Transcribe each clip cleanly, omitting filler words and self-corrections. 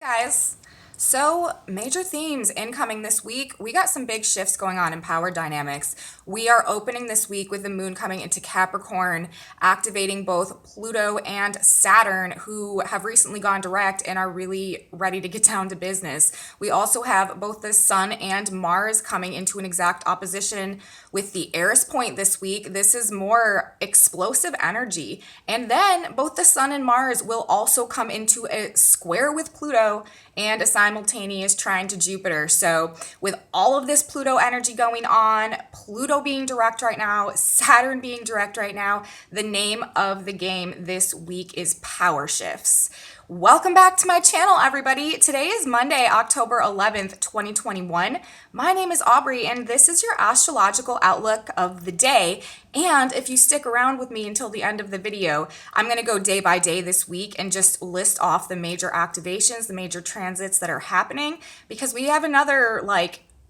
Guys. So, major themes incoming this week. We got some big shifts going on in power dynamics. We are opening this week with the moon coming into Capricorn, activating both Pluto and Saturn, who have recently gone direct and are really ready to get down to business. We also have both the sun and Mars coming into an exact opposition with the Eris point this week. This is more explosive energy. And then both the sun and Mars will also come into a square with Pluto and a simultaneous trine to Jupiter. So with all of this Pluto energy going on, Pluto being direct right now, Saturn being direct right now, the name of the game this week is power shifts. Welcome back to my channel, everybody. Today is Monday, October 11th, 2021. My name is Aubrey, and this is your astrological outlook of the day. And if you stick around with me until the end of the video, I'm going to go day by day this week and just list off the major activations, the major transits that are happening, because we have another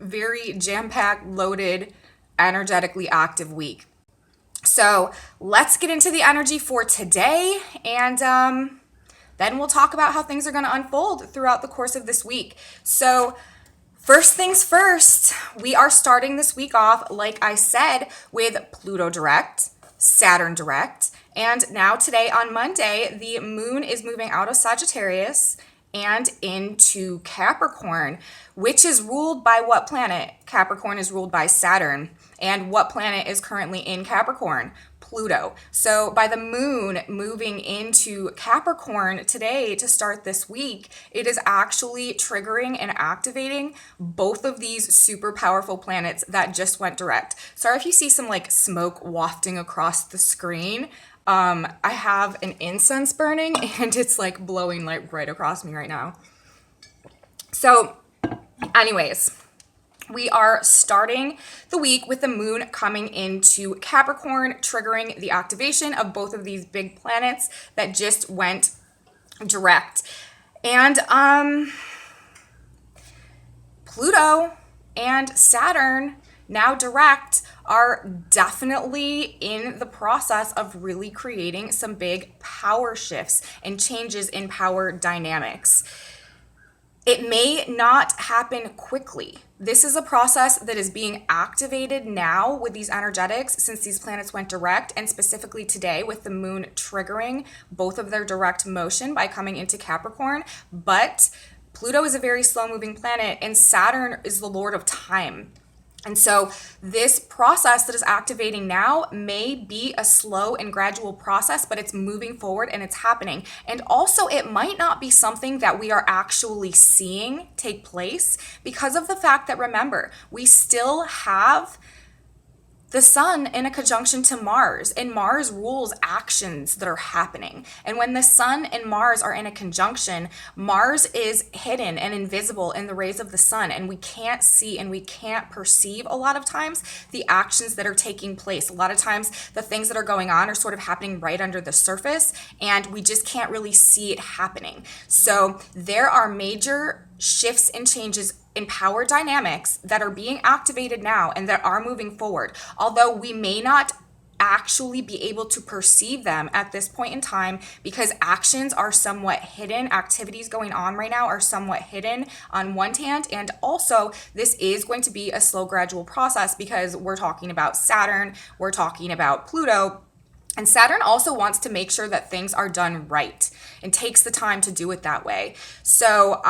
very jam-packed, loaded, energetically active week. So let's get into the energy for today, and then we'll talk about how things are going to unfold throughout the course of this week. So first things first, we are starting this week off, like I said, with Pluto direct, Saturn direct, and now today on Monday, the moon is moving out of Sagittarius and into Capricorn, which is ruled by what planet? Capricorn is ruled by Saturn. And what planet is currently in Capricorn? Pluto. So by the moon moving into Capricorn today to start this week, it is actually triggering and activating both of these super powerful planets that just went direct. Sorry if you see some smoke wafting across the screen. I have an incense burning and it's blowing right across me right now. So anyways, we are starting the week with the moon coming into Capricorn, triggering the activation of both of these big planets that just went direct. And Pluto and Saturn, now direct, are definitely in the process of really creating some big power shifts and changes in power dynamics. It may not happen quickly. This is a process that is being activated now with these energetics since these planets went direct, and specifically today with the moon triggering both of their direct motion by coming into Capricorn. But Pluto is a very slow moving planet and Saturn is the lord of time. And so this process that is activating now may be a slow and gradual process, but it's moving forward and it's happening. And also it might not be something that we are actually seeing take place because of the fact that, remember, we still have the sun in a conjunction to Mars, and Mars rules actions that are happening. And when the sun and Mars are in a conjunction, Mars is hidden and invisible in the rays of the sun, and we can't see and we can't perceive a lot of times the actions that are taking place. A lot of times the things that are going on are sort of happening right under the surface, and we just can't really see it happening. So there are major shifts and changes in power dynamics that are being activated now and that are moving forward. Although we may not actually be able to perceive them at this point in time because actions are somewhat hidden, activities going on right now are somewhat hidden on one hand, and also this is going to be a slow gradual process because we're talking about Saturn, we're talking about Pluto. And Saturn also wants to make sure that things are done right and takes the time to do it that way. So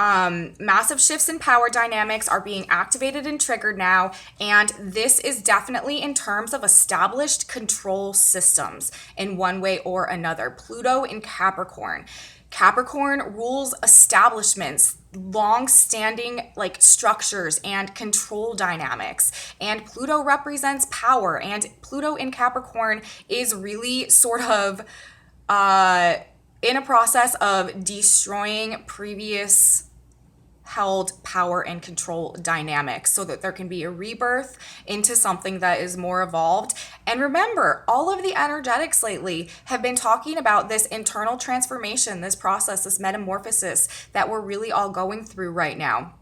massive shifts in power dynamics are being activated and triggered now. And this is definitely in terms of established control systems in one way or another. Pluto in Capricorn. Capricorn rules establishments, long-standing structures and control dynamics, and Pluto represents power, and Pluto in Capricorn is really sort of in a process of destroying previous held power and control dynamics so that there can be a rebirth into something that is more evolved. And remember, all of the energetics lately have been talking about this internal transformation, this process, this metamorphosis that we're really all going through right now.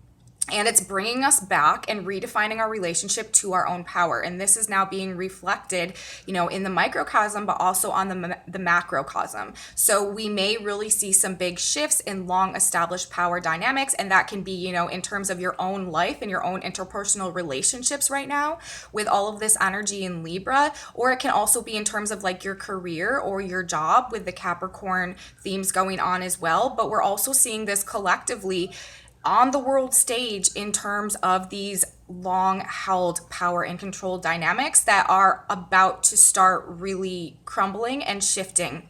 And it's bringing us back and redefining our relationship to our own power. And this is now being reflected, in the microcosm, but also on the macrocosm. So we may really see some big shifts in long established power dynamics. And that can be, in terms of your own life and your own interpersonal relationships right now with all of this energy in Libra. Or it can also be in terms of like your career or your job with the Capricorn themes going on as well. But we're also seeing this collectively on the world stage in terms of these long held power and control dynamics that are about to start really crumbling and shifting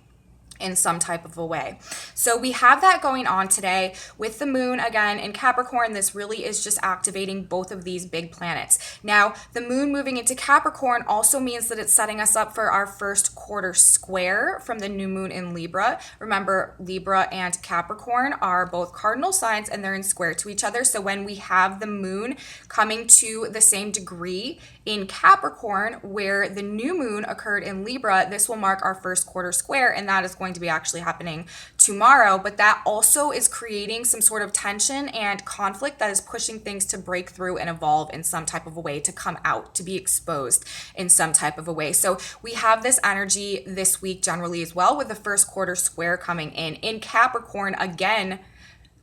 in some type of a way. So we have that going on today with the moon again in Capricorn. This really is just activating both of these big planets. Now, the moon moving into Capricorn also means that it's setting us up for our first quarter square from the new moon in Libra. Remember, Libra and Capricorn are both cardinal signs and they're in square to each other. So when we have the moon coming to the same degree in Capricorn where the new moon occurred in Libra, this will mark our first quarter square, and that is going to be actually happening tomorrow. But that also is creating some sort of tension and conflict that is pushing things to break through and evolve in some type of a way, to come out, to be exposed in some type of a way. So we have this energy this week generally as well, with the first quarter square coming in Capricorn again,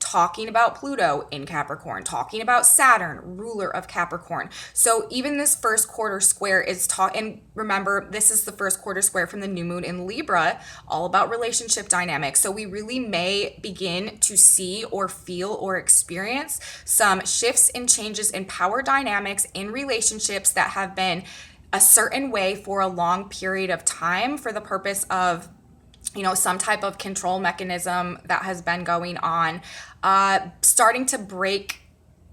talking about Pluto in Capricorn, talking about Saturn, ruler of Capricorn. So even this first quarter square is and remember, this is the first quarter square from the new moon in Libra, all about relationship dynamics. So we really may begin to see or feel or experience some shifts and changes in power dynamics in relationships that have been a certain way for a long period of time for the purpose of some type of control mechanism that has been going on, starting to break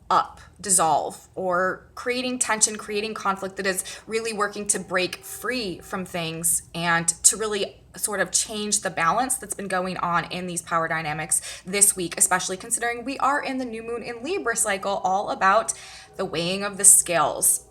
up, dissolve, or creating tension, creating conflict that is really working to break free from things and to really sort of change the balance that's been going on in these power dynamics this week, especially considering we are in the new moon in Libra cycle, all about the weighing of the scales.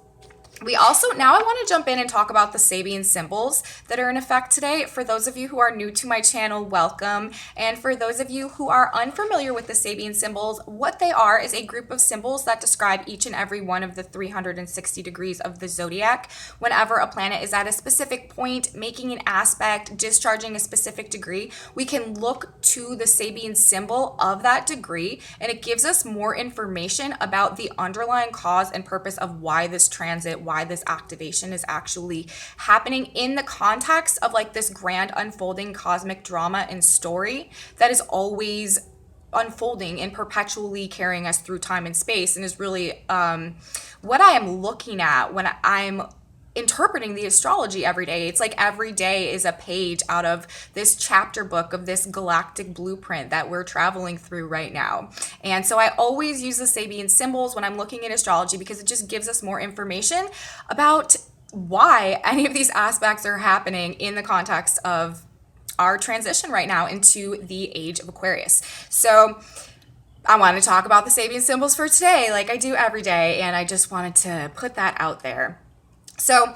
We also, now I want to jump in and talk about the Sabian symbols that are in effect today. For those of you who are new to my channel, welcome. And for those of you who are unfamiliar with the Sabian symbols, what they are is a group of symbols that describe each and every one of the 360 degrees of the zodiac. Whenever a planet is at a specific point, making an aspect, discharging a specific degree, we can look to the Sabian symbol of that degree, and it gives us more information about the underlying cause and purpose of why this transit, why this activation is actually happening in the context of like this grand unfolding cosmic drama and story that is always unfolding and perpetually carrying us through time and space, and is really what I am looking at when I'm interpreting the astrology every day. It's like every day is a page out of this chapter book of this galactic blueprint that we're traveling through right now. And so I always use the Sabian symbols when I'm looking at astrology because it just gives us more information about why any of these aspects are happening in the context of our transition right now into the age of Aquarius. So I want to talk about the Sabian symbols for today, like I do every day, and I just wanted to put that out there. So,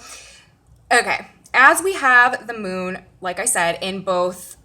okay, as we have the moon, like I said, in both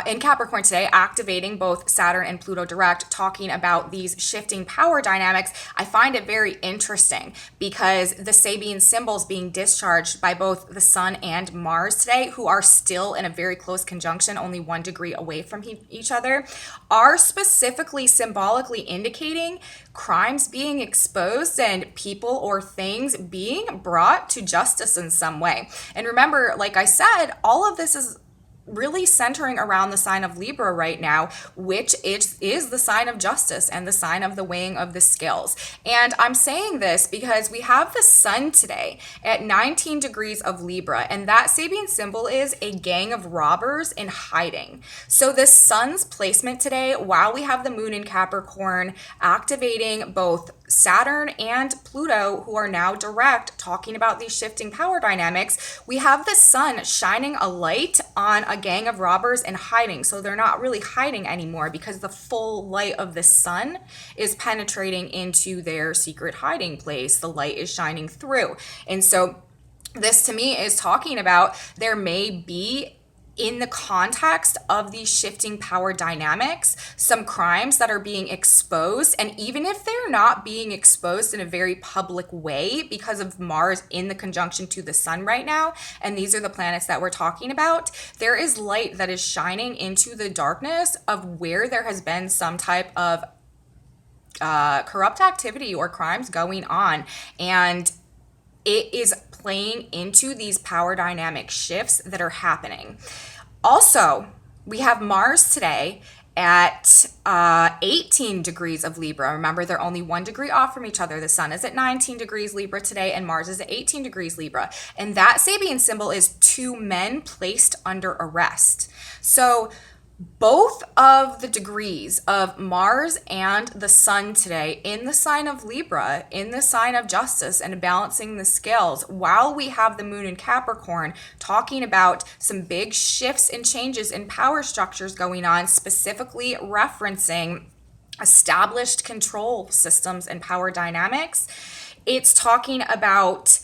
in Capricorn today, activating both Saturn and Pluto direct, talking about these shifting power dynamics, I find it very interesting because the Sabian symbols being discharged by both the Sun and Mars today, who are still in a very close conjunction, only 1 degree away from each other, are specifically symbolically indicating crimes being exposed and people or things being brought to justice in some way. And remember, like I said, all of this is really centering around the sign of Libra right now, which is the sign of justice and the sign of the weighing of the scales. And I'm saying this because we have the sun today at 19 degrees of Libra, and that Sabian symbol is a gang of robbers in hiding. So the sun's placement today, while we have the moon in Capricorn activating both Saturn and Pluto, who are now direct, talking about these shifting power dynamics, we have the sun shining a light on a gang of robbers in hiding. So they're not really hiding anymore because the full light of the sun is penetrating into their secret hiding place. The light is shining through. And so this to me is talking about there may be in the context of these shifting power dynamics, some crimes that are being exposed, and even if they're not being exposed in a very public way because of Mars in the conjunction to the sun right now, and these are the planets that we're talking about, there is light that is shining into the darkness of where there has been some type of corrupt activity or crimes going on, and it is playing into these power dynamic shifts that are happening. Also, we have Mars today at 18 degrees of Libra. Remember, they're only 1 degree off from each other. The sun is at 19 degrees Libra today, and Mars is at 18 degrees Libra. And that Sabian symbol is 2 men placed under arrest. So both of the degrees of Mars and the sun today in the sign of Libra, in the sign of justice and balancing the scales, while we have the moon in Capricorn talking about some big shifts and changes in power structures going on, specifically referencing established control systems and power dynamics. It's talking about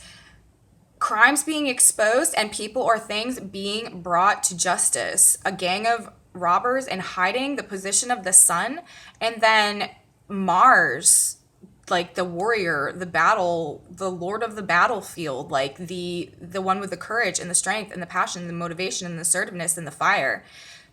crimes being exposed and people or things being brought to justice. A gang of robbers in hiding, the position of the sun, and then Mars, like the warrior, the battle, the lord of the battlefield, like the one with the courage and the strength and the passion, the motivation and the assertiveness and the fire,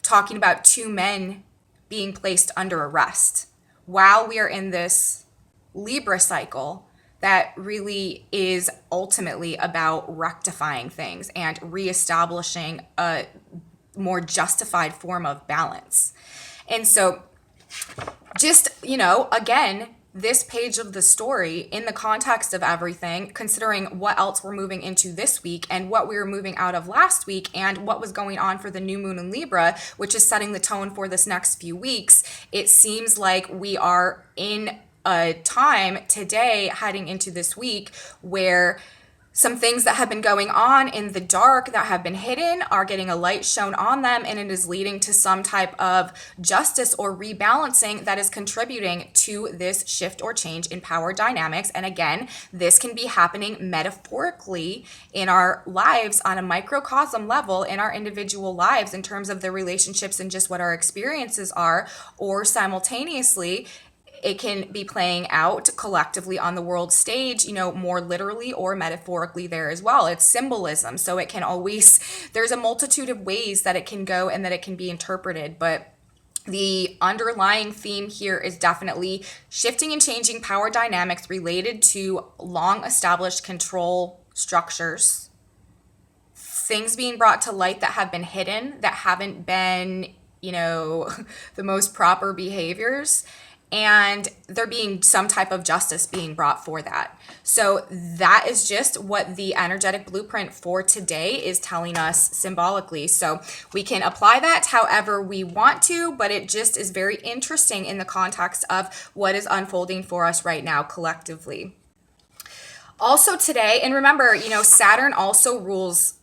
talking about 2 men being placed under arrest while we are in this Libra cycle that really is ultimately about rectifying things and reestablishing a more justified form of balance. And so just, again, this page of the story in the context of everything, considering what else we're moving into this week and what we were moving out of last week and what was going on for the new moon in Libra, which is setting the tone for this next few weeks, it seems like we are in a time today heading into this week where some things that have been going on in the dark that have been hidden are getting a light shown on them, and it is leading to some type of justice or rebalancing that is contributing to this shift or change in power dynamics. And again, this can be happening metaphorically in our lives on a microcosm level in our individual lives in terms of the relationships and just what our experiences are, or simultaneously it can be playing out collectively on the world stage, more literally or metaphorically there as well. It's symbolism. So it can always, there's a multitude of ways that it can go and that it can be interpreted. But the underlying theme here is definitely shifting and changing power dynamics related to long established control structures, things being brought to light that have been hidden, that haven't been, the most proper behaviors, and there being some type of justice being brought for that. So that is just what the energetic blueprint for today is telling us symbolically. So we can apply that however we want to, but it just is very interesting in the context of what is unfolding for us right now collectively. Also today, and remember, Saturn rules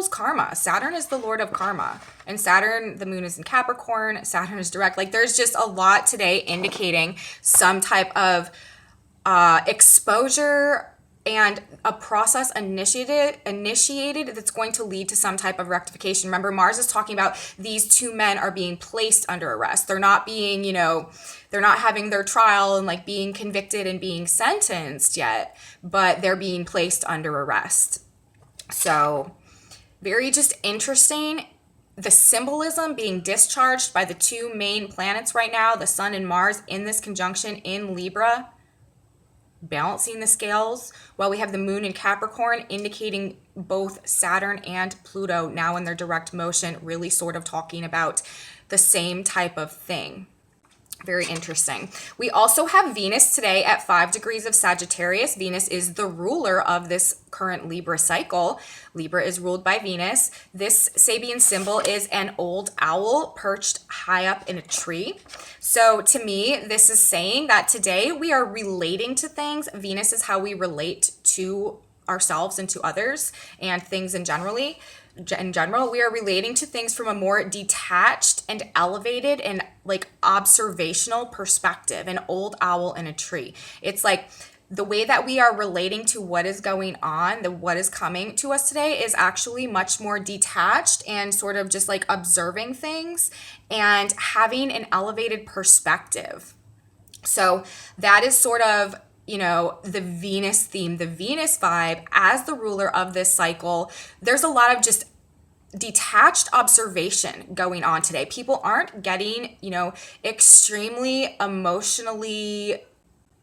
karma. Saturn is the lord of karma. And Saturn, the moon is in Capricorn. Saturn is direct. Like there's just a lot today indicating some type of exposure and a process initiated that's going to lead to some type of rectification. Remember, Mars is talking about these 2 men are being placed under arrest. They're not being, they're not having their trial and like being convicted and being sentenced yet, but they're being placed under arrest. So very just interesting. The symbolism being discharged by the 2 main planets right now, the sun and Mars in this conjunction in Libra, balancing the scales, while we have the moon in Capricorn indicating both Saturn and Pluto now in their direct motion, really sort of talking about the same type of thing. Very interesting. We also have Venus today at 5 degrees of Sagittarius. Venus is the ruler of this current Libra cycle. Libra is ruled by Venus. This Sabian symbol is an old owl perched high up in a tree. So to me, this is saying that today we are relating to things. Venus is how we relate to ourselves and to others and things in general, we are relating to things from a more detached and elevated and like observational perspective, an old owl in a tree. It's like the way that we are relating to what is going on, what is coming to us today is actually much more detached and sort of just like observing things and having an elevated perspective. So that is sort of, the Venus theme, the Venus vibe as the ruler of this cycle. There's a lot of just detached observation going on today. People aren't getting, extremely emotionally,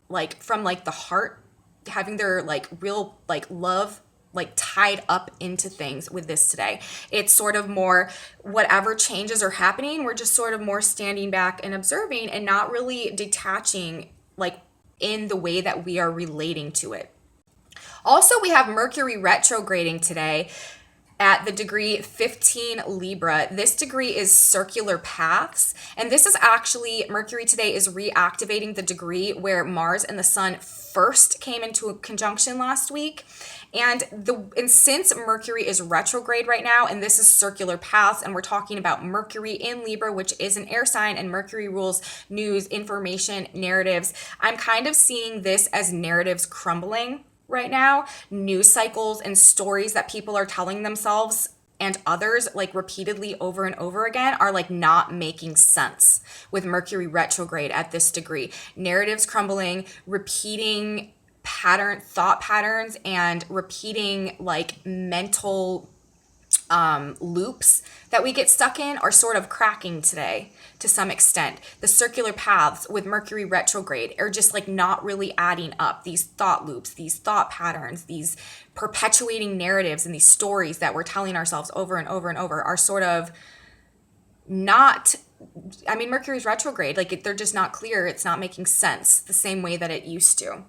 like from like the heart, having their like real like love like tied up into things with this today. It's sort of more whatever changes are happening, we're just sort of more standing back and observing and not really detaching like in the way that we are relating to it. Also, we have Mercury retrograding today at the degree 15 Libra. This degree is circular paths. And this is actually, Mercury today is reactivating the degree where Mars and the Sun first came into a conjunction last week. And since Mercury is retrograde right now, and this is circular paths, and we're talking about Mercury in Libra, which is an air sign, and Mercury rules news, information, narratives, I'm kind of seeing this as narratives crumbling right now. News cycles and stories that people are telling themselves and others like repeatedly over and over again are like not making sense with Mercury retrograde at this degree. Narratives crumbling, repeating thought patterns, and repeating like mental loops that we get stuck in are sort of cracking today to some extent. The circular paths with Mercury retrograde are just like not really adding up. These thought loops, these thought patterns, these perpetuating narratives and these stories that we're telling ourselves over and over and over are sort of not, Mercury's retrograde, like they're just not clear. It's not making sense the same way that it used to.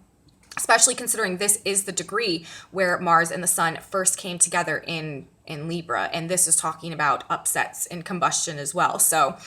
Especially considering this is the degree where Mars and the Sun first came together in Libra, and this is talking about upsets and combustion as well. So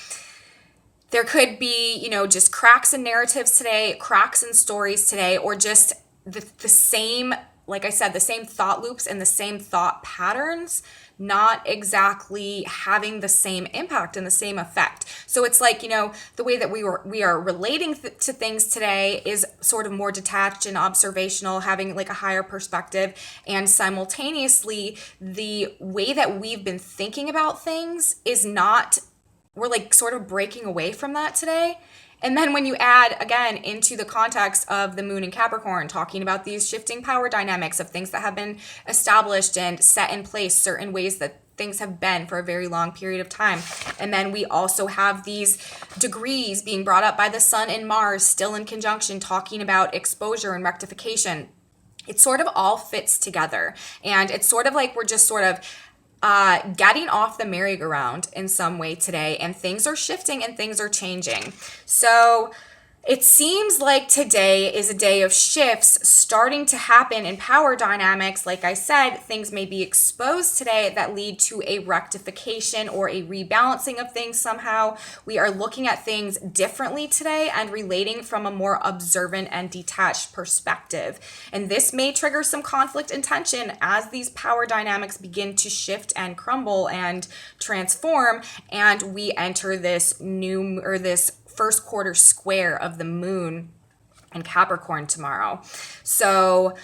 there could be, just cracks in narratives today, cracks in stories today, or just the same, like I said, the same thought loops and the same thought patterns not exactly having the same impact and the same effect. So it's like, the way that we are relating to things today is sort of more detached and observational, having like a higher perspective, and simultaneously the way that we've been thinking about things is not, we're like sort of breaking away from that today. And then when you add, again, into the context of the moon in Capricorn, talking about these shifting power dynamics of things that have been established and set in place, certain ways that things have been for a very long period of time. And then we also have these degrees being brought up by the Sun and Mars still in conjunction, talking about exposure and rectification. It sort of all fits together. And it's sort of like we're just sort of getting off the merry-go-round in some way today, and things are shifting and things are changing. So it seems like today is a day of shifts starting to happen in power dynamics. Like I said, things may be exposed today that lead to a rectification or a rebalancing of things somehow. We are looking at things differently today and relating from a more observant and detached perspective. And this may trigger some conflict and tension as these power dynamics begin to shift and crumble and transform, and we enter this this first quarter square of the moon in Capricorn tomorrow. So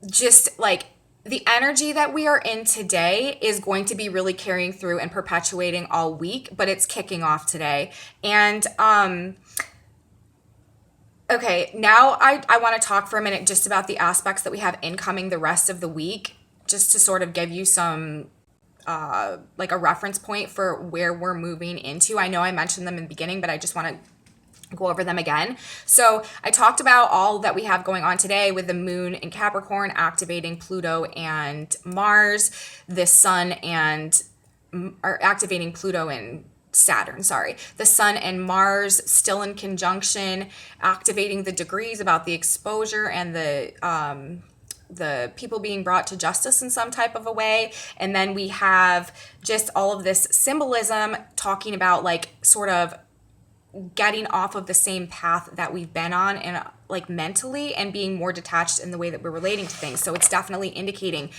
just like the energy that we are in today is going to be really carrying through and perpetuating all week, but it's kicking off today. And okay, now I want to talk for a minute just about the aspects that we have incoming the rest of the week, just to sort of give you some like a reference point for where we're moving into. I know I mentioned them in the beginning, but I just want to go over them again. So I talked about all that we have going on today with the moon in Capricorn activating Pluto and Mars, the Sun and activating Pluto and Saturn, the Sun and Mars still in conjunction, activating the degrees about the exposure and the people being brought to justice in some type of a way. And then we have just all of this symbolism talking about like sort of getting off of the same path that we've been on and like mentally, and being more detached in the way that we're relating to things. So it's definitely indicating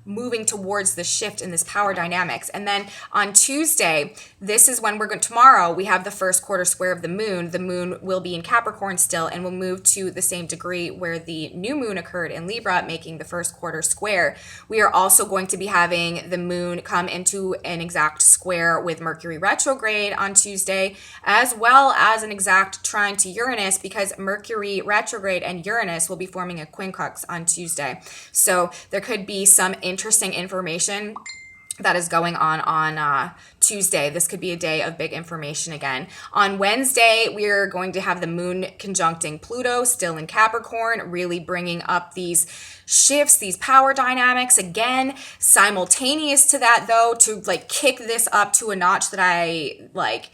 moving towards the shift in this power dynamics. And then on Tuesday, this is when tomorrow we have the first quarter square of the moon. The moon will be in Capricorn still and will move to the same degree where the new moon occurred in Libra, making the first quarter square. We are also going to be having the moon come into an exact square with Mercury retrograde on Tuesday, as well as an exact trine to Uranus, because Mercury retrograde and Uranus will be forming a quincunx on Tuesday. So there could be some interesting information that is going on Tuesday. This could be a day of big information again. On Wednesday, we're going to have the moon conjuncting Pluto, still in Capricorn, really bringing up these shifts, these power dynamics again. Simultaneous to that, though, to like kick this up to a notch that I like,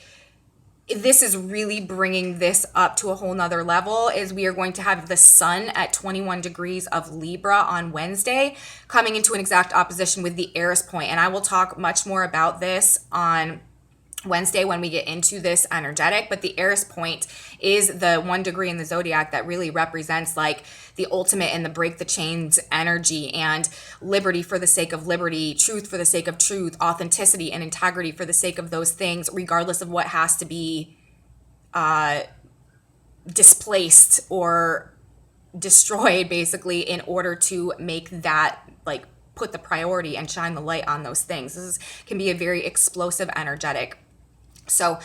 this is really bringing this up to a whole nother level, is we are going to have the sun at 21 degrees of Libra on Wednesday, coming into an exact opposition with the Eris point. And I will talk much more about this on Wednesday when we get into this energetic, but the Eris point is the 1 degree in the zodiac that really represents like the ultimate and the break the chains energy, and liberty for the sake of liberty, truth for the sake of truth, authenticity and integrity for the sake of those things, regardless of what has to be displaced or destroyed, basically, in order to make that like put the priority and shine the light on those things. Can be a very explosive energetic. So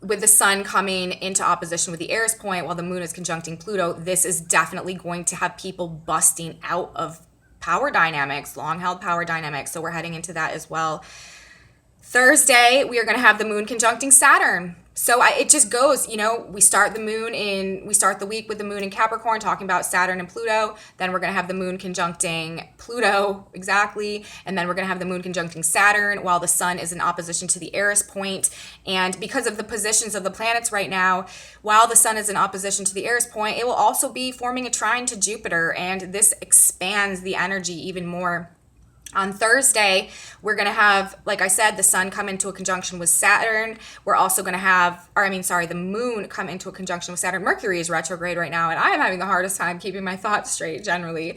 with the sun coming into opposition with the Eris point while the moon is conjuncting Pluto, this is definitely going to have people busting out of power dynamics, long-held power dynamics. So we're heading into that as well. Thursday, we are going to have the moon conjuncting Saturn. So it just goes, we start the week with the moon in Capricorn, talking about Saturn and Pluto. Then we're going to have the moon conjuncting Pluto, exactly. And then we're going to have the moon conjuncting Saturn while the sun is in opposition to the Eris point. And because of the positions of the planets right now, while the sun is in opposition to the Eris point, it will also be forming a trine to Jupiter. And this expands the energy even more. On Thursday, we're going to have, like I said, the sun come into a conjunction with Saturn. We're also going to have, the moon come into a conjunction with Saturn. Mercury is retrograde right now, and I am having the hardest time keeping my thoughts straight generally.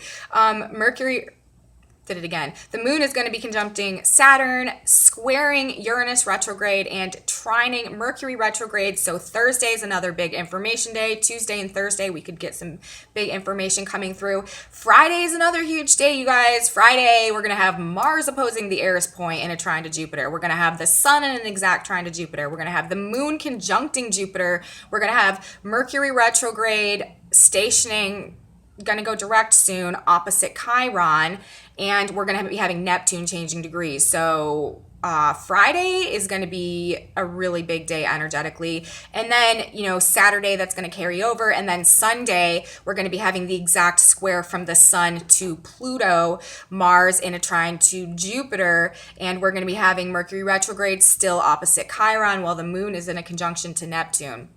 The moon is going to be conjuncting Saturn, squaring Uranus retrograde, and trining Mercury retrograde. So Thursday is another big information day. Tuesday and Thursday, we could get some big information coming through. Friday is another huge day, you guys. Friday, we're going to have Mars opposing the Eris point in a trine to Jupiter. We're going to have the sun in an exact trine to Jupiter. We're going to have the moon conjuncting Jupiter. We're going to have Mercury retrograde stationing, going to go direct soon, opposite Chiron. And we're going to be having Neptune changing degrees. So Friday is going to be a really big day energetically. And then, Saturday, that's going to carry over. And then Sunday, we're going to be having the exact square from the sun to Pluto, Mars in a trine to Jupiter. And we're going to be having Mercury retrograde still opposite Chiron while the moon is in a conjunction to Neptune.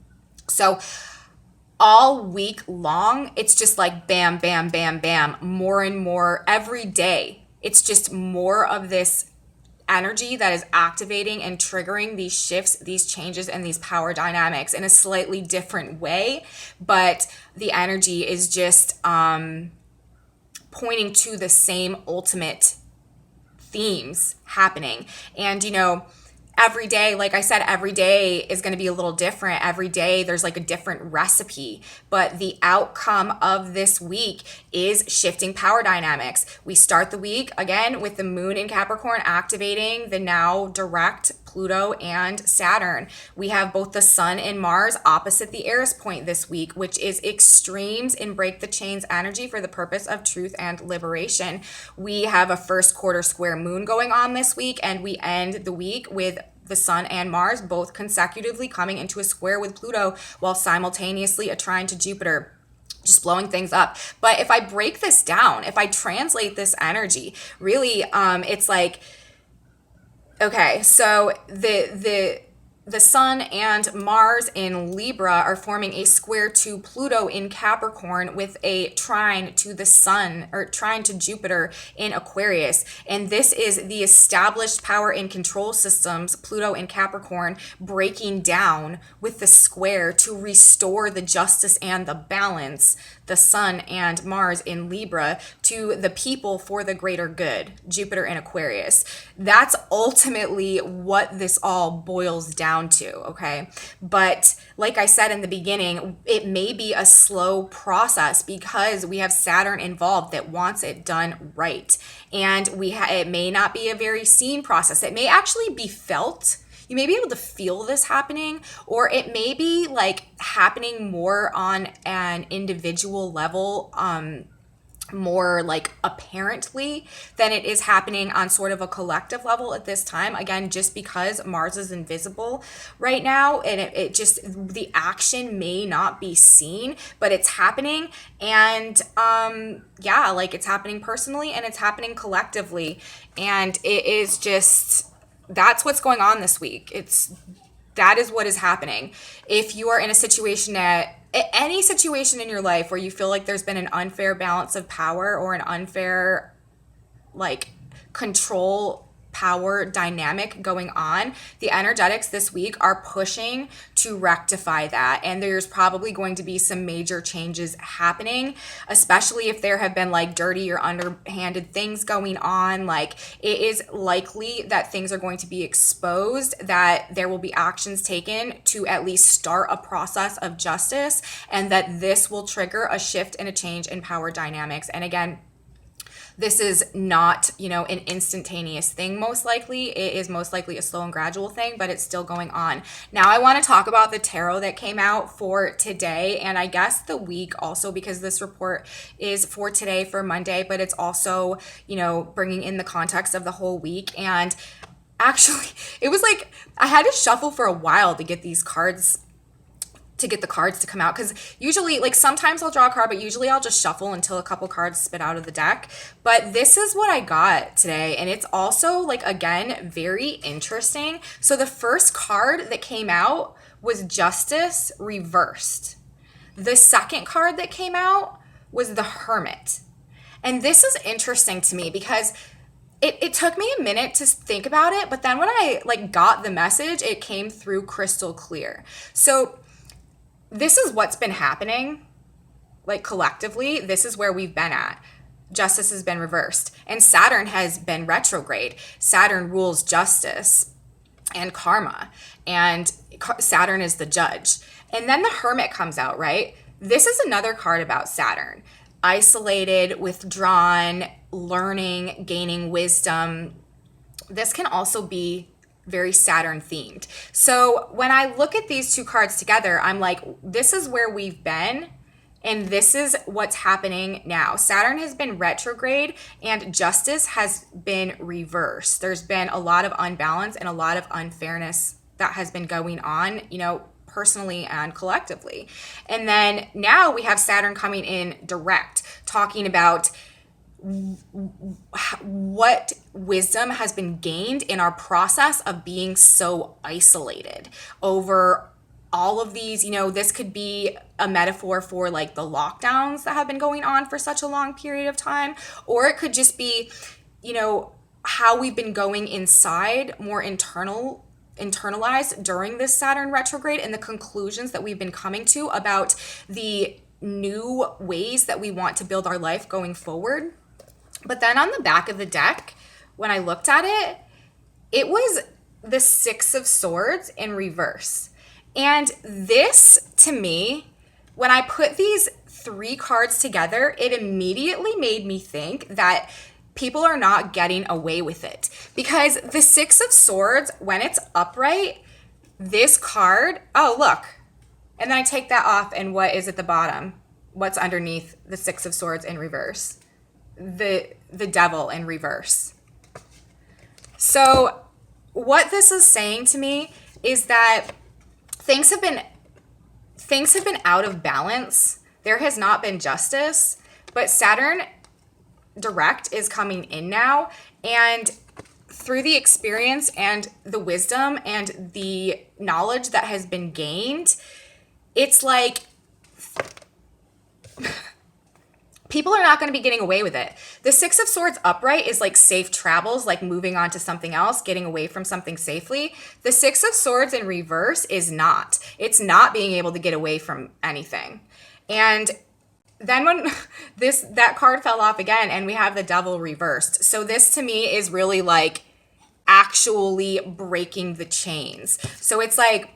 So all week long, it's just like bam, bam, bam, bam, more and more every day. It's just more of this energy that is activating and triggering these shifts, these changes, and these power dynamics in a slightly different way. But the energy is just pointing to the same ultimate themes happening. And, every day, like I said, every day is going to be a little different. Every day there's like a different recipe, but the outcome of this week is shifting power dynamics. We start the week again with the moon in Capricorn activating the now direct Pluto and Saturn. We have both the sun and Mars opposite the Eris point this week, which is extremes in break the chains energy for the purpose of truth and liberation. We have a first quarter square moon going on this week, and we end the week with the sun and Mars both consecutively coming into a square with Pluto while simultaneously a trine to Jupiter, just blowing things up. But if I break this down, if I translate this energy, really, it's like, okay, so the the sun and Mars in Libra are forming a square to Pluto in Capricorn with a trine to the sun, or trine to Jupiter in Aquarius. And this is the established power and control systems, Pluto in Capricorn, breaking down with the square to restore the justice and the balance, the sun and Mars in Libra, to the people for the greater good, Jupiter in Aquarius. That's ultimately what this all boils down to, okay? But like I said in the beginning, it may be a slow process because we have Saturn involved that wants it done right. And it may not be a very seen process. It may actually be felt. You may be able to feel this happening, or it may be like happening more on an individual level, more like apparently than it is happening on sort of a collective level at this time. Again, just because Mars is invisible right now, and it just, the action may not be seen, but it's happening. And yeah, like it's happening personally and it's happening collectively. And it is just, that's what's going on this week. That is what is happening. If you are in a situation any situation in your life where you feel like there's been an unfair balance of power or an unfair like control power dynamic going on, the energetics this week are pushing to rectify that. And there's probably going to be some major changes happening, especially if there have been like dirty or underhanded things going on. Like, it is likely that things are going to be exposed, that there will be actions taken to at least start a process of justice, and that this will trigger a shift and a change in power dynamics. And again, this is not, an instantaneous thing, most likely. It is most likely a slow and gradual thing, but it's still going on. Now, I want to talk about the tarot that came out for today, and I guess the week also, because this report is for today, for Monday, but it's also, bringing in the context of the whole week. And actually, it was like I had to shuffle for a while to get these cards, to get the cards to come out, because usually, like, sometimes I'll draw a card, but usually I'll just shuffle until a couple cards spit out of the deck. But this is what I got today, and it's also, like, again, very interesting. So the first card that came out was Justice reversed. The second card that came out was the Hermit. And this is interesting to me because it took me a minute to think about it, but then when I got the message, it came through crystal clear. So this is what's been happening, collectively. This is where we've been at. Justice has been reversed, and Saturn has been retrograde. Saturn rules justice and karma, and Saturn is the judge. And then the Hermit comes out, right? This is another card about Saturn. Isolated, withdrawn, learning, gaining wisdom. This can also be very Saturn themed. So when I look at these two cards together, I'm like, this is where we've been, and this is what's happening now. Saturn has been retrograde and justice has been reversed. There's been a lot of unbalance and a lot of unfairness that has been going on, personally and collectively. And then now we have Saturn coming in direct, talking about what wisdom has been gained in our process of being so isolated over all of these. This could be a metaphor for the lockdowns that have been going on for such a long period of time, or it could just be, how we've been going inside, more internalized during this Saturn retrograde, and the conclusions that we've been coming to about the new ways that we want to build our life going forward. But then on the back of the deck, when I looked at it, it was the Six of Swords in reverse. And this, to me, when I put these three cards together, it immediately made me think that people are not getting away with it. Because the Six of Swords, when it's upright, this card, oh, look. And then I take that off, and what is at the bottom? What's underneath the Six of Swords in reverse? The Devil in reverse. So what this is saying to me is that things have been out of balance. There has not been justice, but Saturn direct is coming in now, and through the experience and the wisdom and the knowledge that has been gained, it's like people are not going to be getting away with it. The Six of Swords upright is like safe travels, like moving on to something else, getting away from something safely. The Six of Swords in reverse is not. It's not being able to get away from anything. And then when that card fell off again and we have the Devil reversed. So this to me is really like actually breaking the chains. So it's like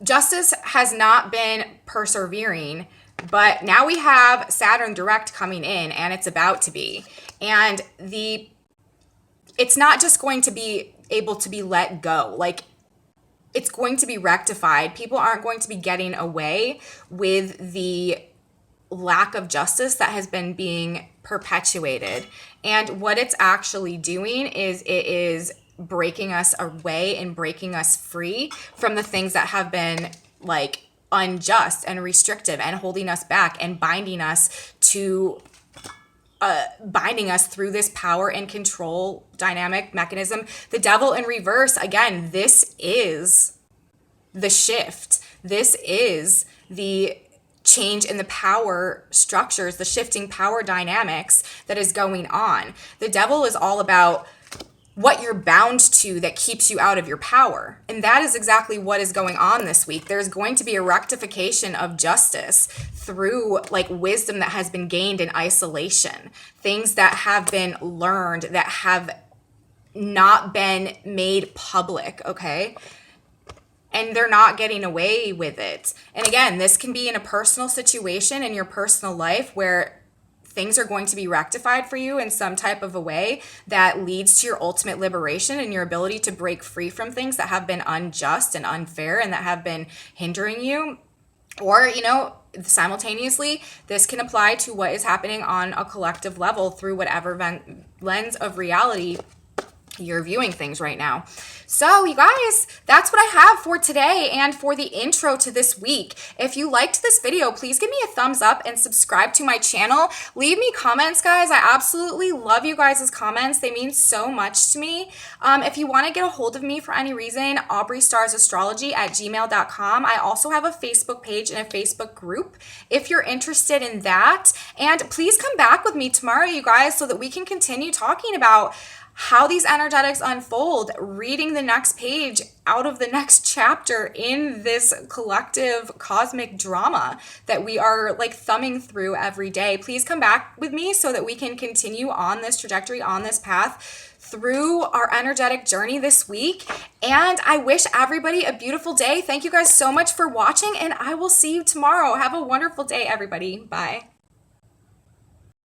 justice has not been persevering, but now we have Saturn direct coming in, and it's about to be. And it's not just going to be able to be let go. Like, it's going to be rectified. People aren't going to be getting away with the lack of justice that has been being perpetuated. And what it's actually doing is it is breaking us away and breaking us free from the things that have been like unjust and restrictive and holding us back and binding us through this power and control dynamic mechanism. The Devil in reverse, again, this is the shift. This is the change in the power structures, the shifting power dynamics that is going on. The Devil is all about what you're bound to that keeps you out of your power. And that is exactly what is going on this week. There's going to be a rectification of justice through like wisdom that has been gained in isolation, things that have been learned that have not been made public, okay? And they're not getting away with it. And again, this can be in a personal situation in your personal life where things are going to be rectified for you in some type of a way that leads to your ultimate liberation and your ability to break free from things that have been unjust and unfair and that have been hindering you. Or, simultaneously, this can apply to what is happening on a collective level through whatever lens of reality you're viewing things right now. So you guys, that's what I have for today and for the intro to this week. If you liked this video, please give me a thumbs up and subscribe to my channel. Leave me comments, guys. I absolutely love you guys' comments. They mean so much to me. If you want to get a hold of me for any reason, aubreystarsastrology@gmail.com. I also have a Facebook page and a Facebook group if you're interested in that. And please come back with me tomorrow, you guys, so that we can continue talking about how these energetics unfold, reading the next page out of the next chapter in this collective cosmic drama that we are like thumbing through every day. Please come back with me so that we can continue on this trajectory, on this path through our energetic journey this week. And I wish everybody a beautiful day. Thank you guys so much for watching, and I will see you tomorrow. Have a wonderful day, everybody. Bye.